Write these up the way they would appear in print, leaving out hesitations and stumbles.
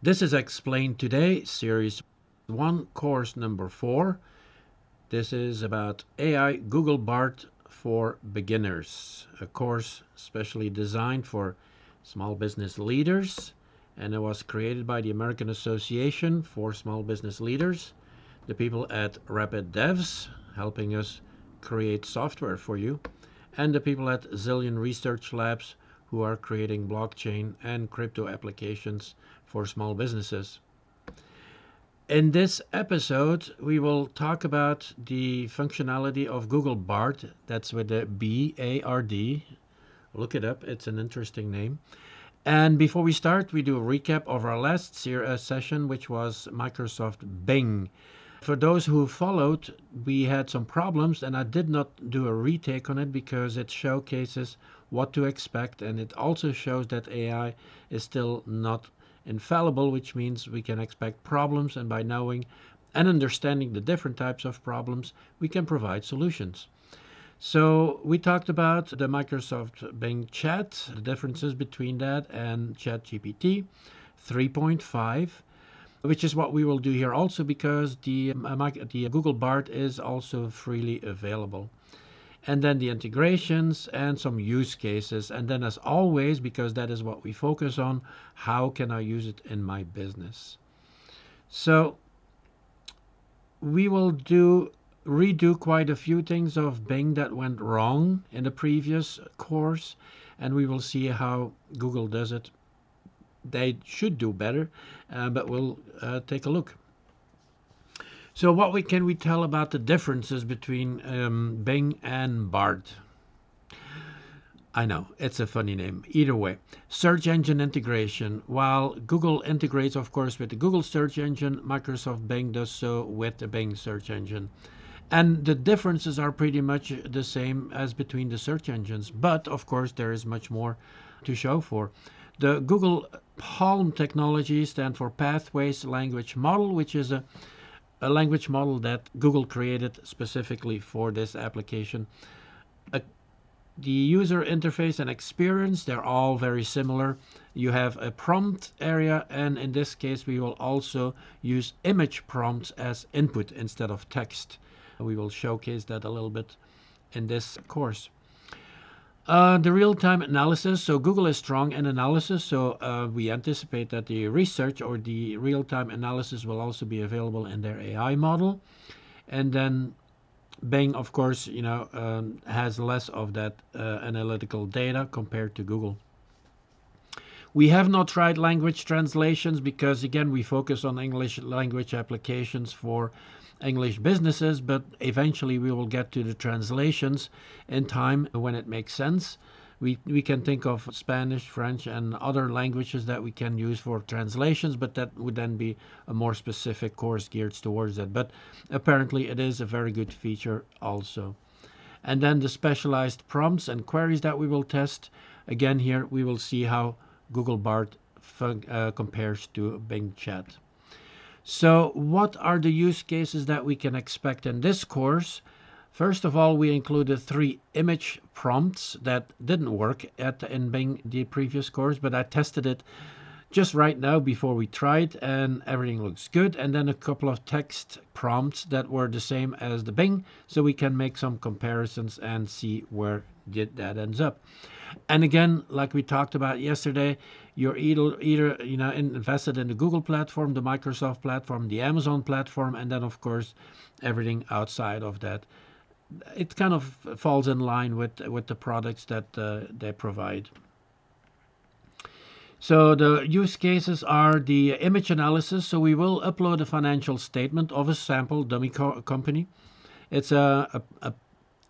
This is Explained Today, Series 1, Course number 4. This is about AI Google Bard for Beginners, a course specially designed for small business leaders, and it was created by the American Association for Small Business Leaders, the people at Rapid Devs, helping us create software for you, and the people at Zillion Research Labs, who are creating blockchain and crypto applications for small businesses. In this episode, we will talk about the functionality of Google Bard. That's with the B-A-R-D. Look it up. It's an interesting name. And before we start, we do a recap of our last session, which was Microsoft Bing. For those who followed, we had some problems, and I did not do a retake on it because it showcases what to expect, and it also shows that AI is still not infallible, which means we can expect problems, and by knowing and understanding the different types of problems, we can provide solutions. So we talked about the Microsoft Bing chat, the differences between that and ChatGPT 3.5, which is what we will do here also because the Google Bard is also freely available. And then the integrations and some use cases. And then as always, because that is what we focus on, how can I use it in my business? So we will redo quite a few things of Bing that went wrong in the previous course, and we will see how Google does it. They should do better, but we'll take a look. So what can we tell about the differences between Bing and Bard? I know, it's a funny name. Either way, search engine integration. While Google integrates, of course, with the Google search engine, Microsoft Bing does so with the Bing search engine. And the differences are pretty much the same as between the search engines. But, of course, there is much more to show for. The Google Palm technology stands for Pathways Language Model, which is a language model that Google created specifically for this application. The user interface and experience, they're all very similar. You have a prompt area, and in this case we will also use image prompts as input instead of text. We will showcase that a little bit in this course. The real-time analysis. So Google is strong in analysis, so we anticipate that the research or the real-time analysis will also be available in their AI model. And then Bing, of course, has less of that analytical data compared to Google. We have not tried language translations because, again, we focus on English language applications for English businesses, but eventually we will get to the translations in time when it makes sense. We can think of Spanish, French, and other languages that we can use for translations, but that would then be a more specific course geared towards that. But apparently it is a very good feature also. And then the specialized prompts and queries that we will test. Again, here we will see how Google Bard compares to Bing Chat. So what are the use cases that we can expect in this course? First of all, we included 3 image prompts that didn't work in Bing the previous course, but I tested it just right now before we tried, and everything looks good. And then a couple of text prompts that were the same as the Bing, so we can make some comparisons and see where that ends up. And again, like we talked about yesterday, you're either invested in the Google platform, the Microsoft platform, the Amazon platform, and then of course everything outside of that. It kind of falls in line with the products that they provide. So the use cases are the image analysis. So we will upload a financial statement of a sample dummy company. It's a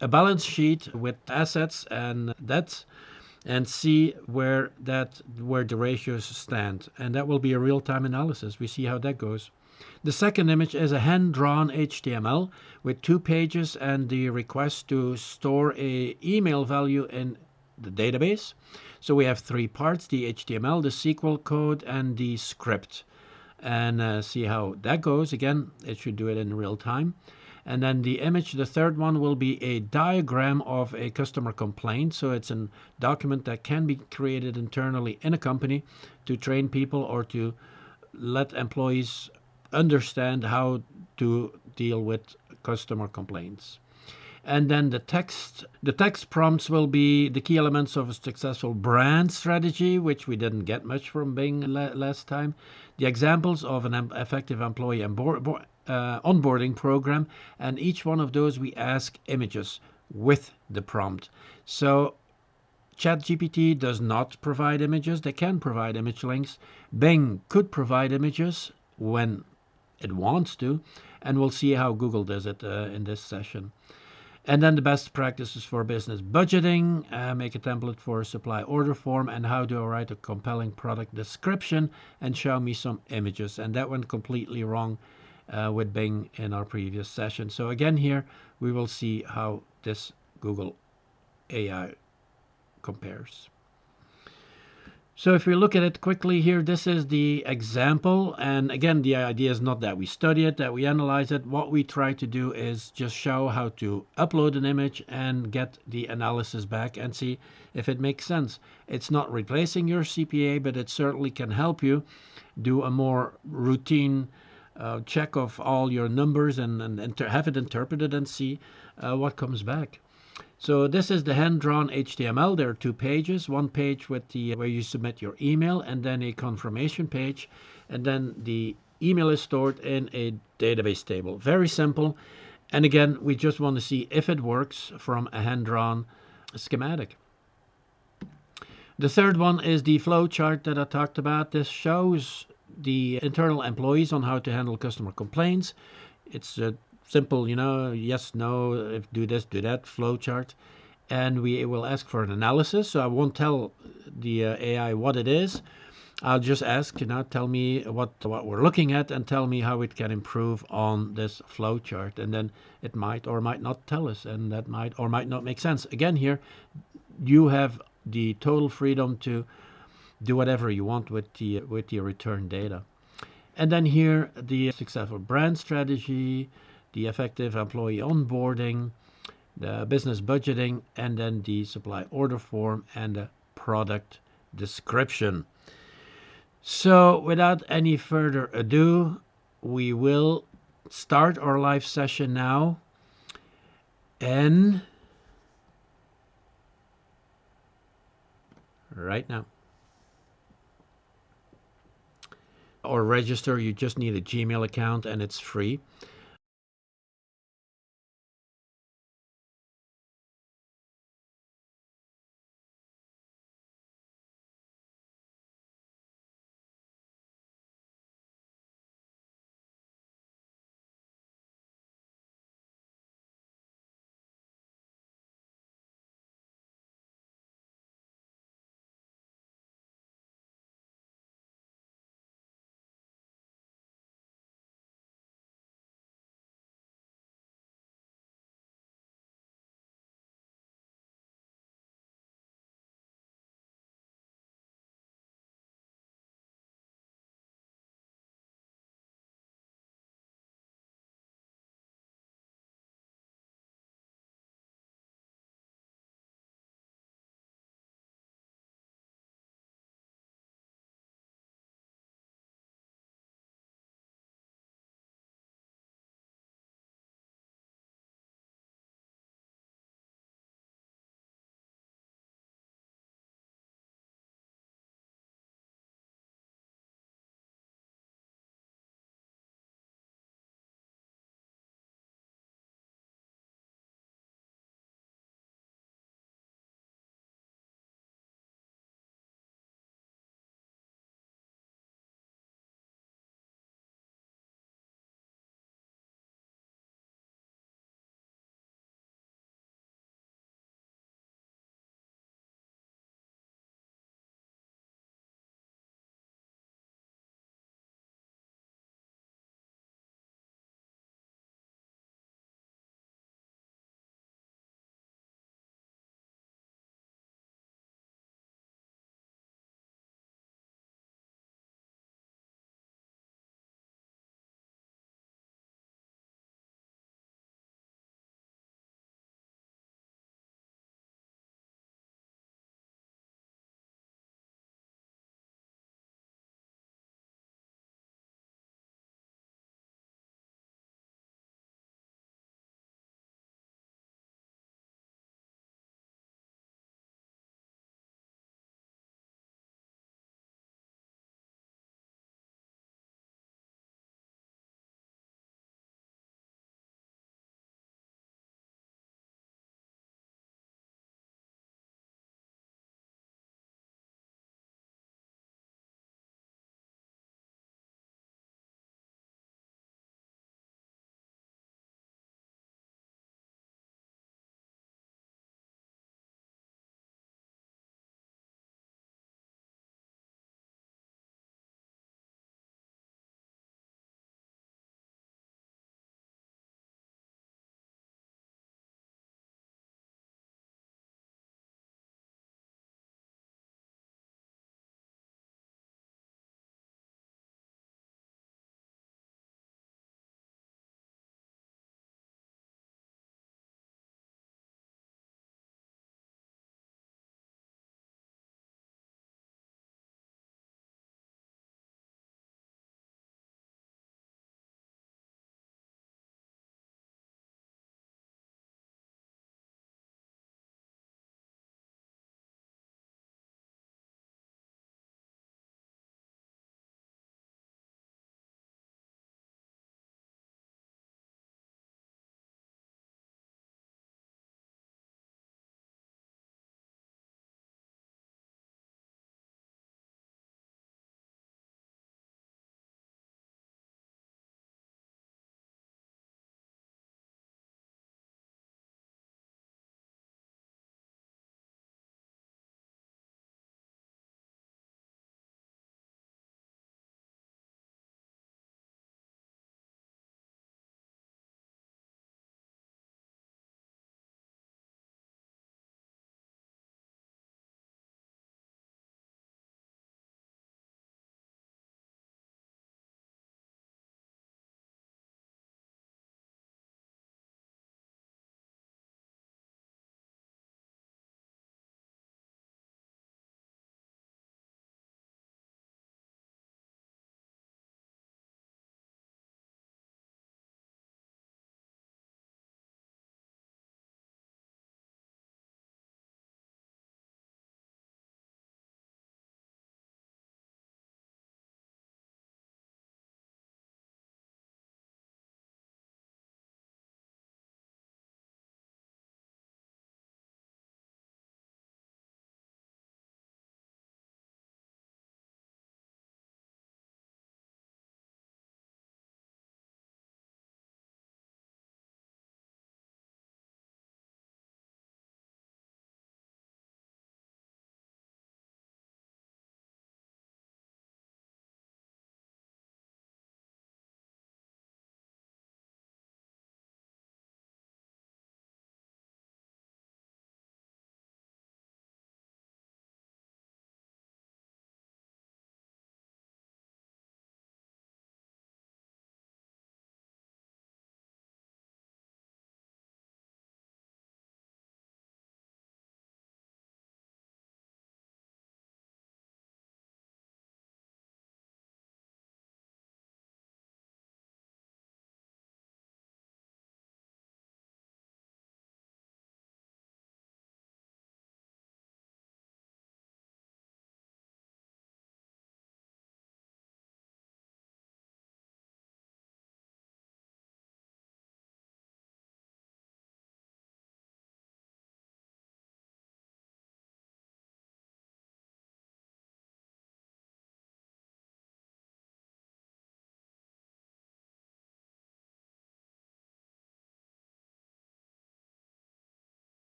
balance sheet with assets and debts, and see where the ratios stand. And that will be a real-time analysis. We see how that goes. The second image is a hand-drawn HTML with 2 pages and the request to store an email value in the database. So we have 3 parts: the HTML, the SQL code, and the script. And see how that goes. Again, it should do it in real time. And then the image, the third one, will be a diagram of a customer complaint. So it's a document that can be created internally in a company to train people or to let employees understand how to deal with customer complaints. And then the text prompts will be the key elements of a successful brand strategy, which we didn't get much from Bing last time. The examples of an effective employee onboarding program, and each one of those we ask images with the prompt. So ChatGPT does not provide images. They can provide image links. Bing could provide images when it wants to, and we'll see how Google does it in this session. And then the best practices for business budgeting, make a template for a supply order form, and how do I write a compelling product description, and show me some images. And that went completely wrong with Bing in our previous session. So again here, we will see how this Google AI compares. So if we look at it quickly here, this is the example. And again, the idea is not that we study it, that we analyze it. What we try to do is just show how to upload an image and get the analysis back and see if it makes sense. It's not replacing your CPA, but it certainly can help you do a more routine check of all your numbers and have it interpreted and see what comes back. So this is the hand-drawn HTML. There are two pages. One page with the where you submit your email, and then a confirmation page, and then the email is stored in a database table. Very simple. And again, we just want to see if it works from a hand-drawn schematic. The third one is the flow chart that I talked about. This shows the internal employees on how to handle customer complaints. It's a simple, yes, no, if do this, do that flow chart. And we will ask for an analysis. So I won't tell the AI what it is. I'll just ask, tell me what we're looking at and tell me how it can improve on this flow chart. And then it might or might not tell us, and that might or might not make sense. Again, here, you have the total freedom to do whatever you want with the return data. And then here, the successful brand strategy, the effective employee onboarding, the business budgeting, and then the supply order form and the product description. So without any further ado, we will start our live session now. And right now. Or register, you just need a Gmail account and it's free.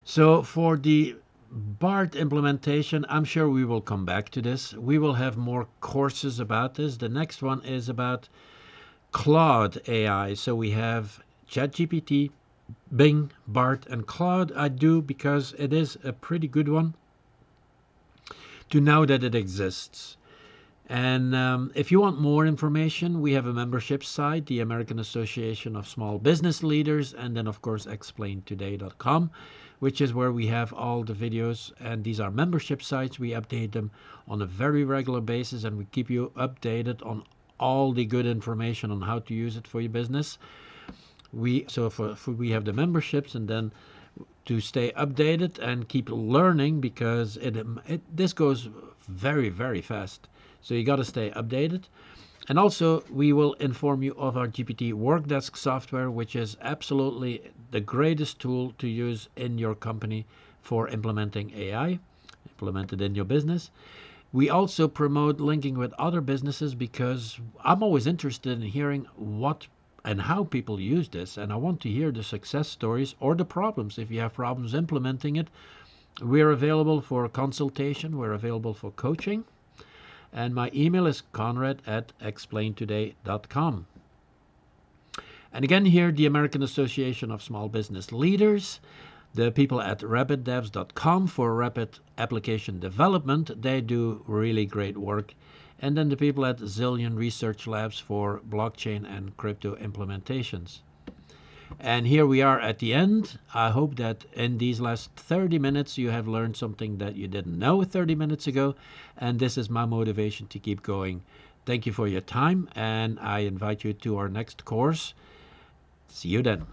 So for the BART implementation, I'm sure we will come back to this. We will have more courses about this. The next one is about Claude AI. So we have ChatGPT, Bing, BART, and Claude. I do because it is a pretty good one to know that it exists. And if you want more information, we have a membership site, the American Association of Small Business Leaders, and then, of course, explaintoday.com, which is where we have all the videos. And these are membership sites. We update them on a very regular basis, and we keep you updated on all the good information on how to use it for your business. We have the memberships, and then to stay updated and keep learning, because this goes very, very fast. So you got to stay updated. And also, we will inform you of our GPT-Workdesk software, which is absolutely the greatest tool to use in your company for implementing AI, implemented in your business. We also promote linking with other businesses because I'm always interested in hearing what and how people use this. And I want to hear the success stories or the problems. If you have problems implementing it, we're available for consultation. We're available for coaching. And my email is conrad@explaintoday.com. And again here, the American Association of Small Business Leaders, the people at rapidDevs.com for rapid application development, they do really great work. And then the people at Zillion Research Labs for blockchain and crypto implementations. And here we are at the end. I hope that in these last 30 minutes you have learned something that you didn't know 30 minutes ago. And this is my motivation to keep going. Thank you for your time, and I invite you to our next course. See you then.